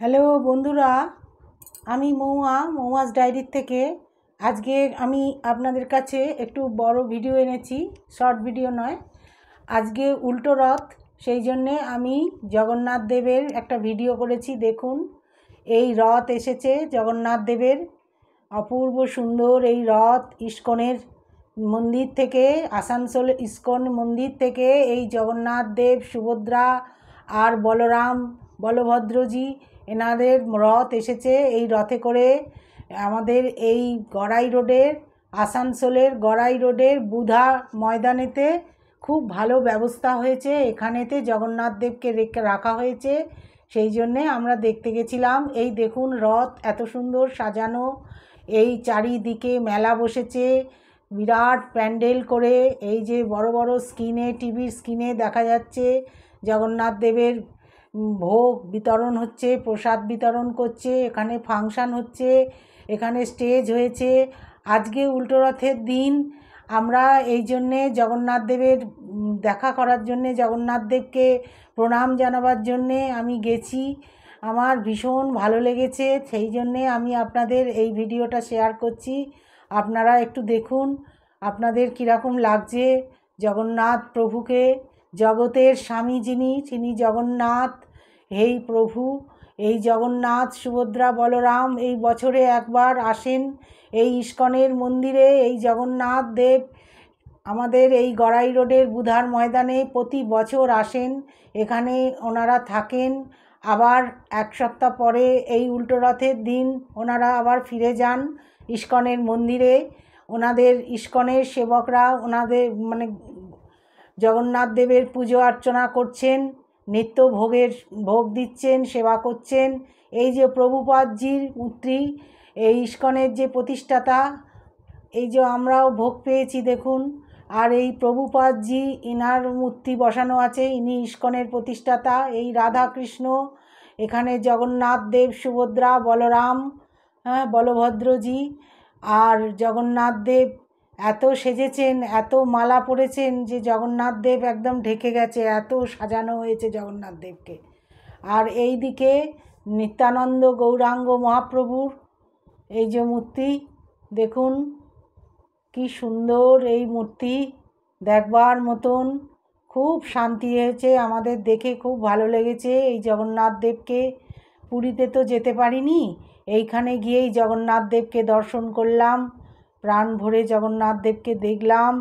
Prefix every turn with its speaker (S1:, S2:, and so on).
S1: Hello বন্ধুরা, আমি মৌয়াস diary থেকে আজকে আমি আপনাদের কাছে একটু বড় ভিডিও এনেছি, শর্ট ভিডিও নয়। আজকে উল্টো রথ, সেই জন্যে আমি জগন্নাথ দেবের একটা ভিডিও করেছি। দেখুন, এই রথ এসেছে জগন্নাথ দেবের, অপূর্ব সুন্দর এই রথ ইস্কনের মন্দির থেকে, আসানসোল ইস্কন মন্দির থেকে এই জগন্নাথ দেব, সুভদ্রা আর বলভদ্রজি এনাদের রথ এসেছে। এই রথে করে আমাদের এই গড়াই রোডের, আসানসোলের গড়াই রোডের বুধা ময়দানেতে খুব ভালো ব্যবস্থা হয়েছে। এখানেতে জগন্নাথ দেবকে রাখা হয়েছে, সেই জন্যে আমরা দেখতে গেছিলাম। এই দেখুন রথ এত সুন্দর সাজানো, এই চারিদিকে মেলা বসেছে, বিরাট প্যান্ডেল করে। এই যে বড় বড় স্ক্রিনে, টিভির স্ক্রিনে দেখা যাচ্ছে জগন্নাথ দেবের ভোগ বিতরণ হচ্ছে, প্রসাদ বিতরণ করছে, এখানে ফাংশান হচ্ছে, এখানে স্টেজ হয়েছে। আজকে উল্টো রথের দিন আমরা এই জন্যে জগন্নাথ দেবের দেখা করার জন্যে, জগন্নাথ দেবকে প্রণাম জানাবার জন্যে আমি গেছি। আমার ভীষণ ভালো লেগেছে, সেই জন্যে আমি আপনাদের এই ভিডিওটা শেয়ার করছি। আপনারা একটু দেখুন আপনাদের কীরকম লাগছে জগন্নাথ প্রভুকে। জগতের স্বামী তিনি জগন্নাথ, এই প্রভু। এই জগন্নাথ, সুভদ্রা, বলরাম এই বছরে একবার আসেন এই ইস্কনের মন্দিরে। এই জগন্নাথ দেব আমাদের এই গড়াই রোডের বুধার ময়দানে প্রতি বছর আসেন, এখানে ওনারা থাকেন। আবার এক সপ্তাহ পরে এই উল্টো রথের দিন ওনারা আবার ফিরে যান ইস্কনের মন্দিরে। ওনাদের ইস্কনের সেবকরা ওনাদের জগন্নাথ দেবের পুজো অর্চনা করছেন, নিত্য ভোগ দিচ্ছেন, সেবা করছেন। এই যে প্রভুপাদজির মূর্তি, এই ইস্কনের যে প্রতিষ্ঠাতা, এই যে আমরাও ভোগ পেয়েছি দেখুন। আর এই প্রভুপাদজি, ইনার মূর্তি বসানো আছে, ইনি ইস্কনের প্রতিষ্ঠাতা। এই রাধা কৃষ্ণ, এখানে জগন্নাথ দেব, সুভদ্রা, বলরাম, বলভদ্রজি। আর জগন্নাথ দেব এত সেজেছেন, এত মালা পরেছেন যে জগন্নাথ দেব একদম ঢেকে গেছে, এত সাজানো হয়েছে জগন্নাথ দেবকে। আর এই দিকে নিত্যানন্দ গৌরাঙ্গ মহাপ্রভুর এই যে মূর্তি দেখুন, কি সুন্দর এই মূর্তি, দেখবার মতন। খুব শান্তি হয়েছে আমাদের, দেখে খুব ভালো লেগেছে এই জগন্নাথ দেবকে। পুরীতে তো যেতে পারিনি, এইখানে গিয়েই জগন্নাথ দেবকে দর্শন করলাম, প্রাণ ভরে জগন্নাথ দেবকে দেখলাম।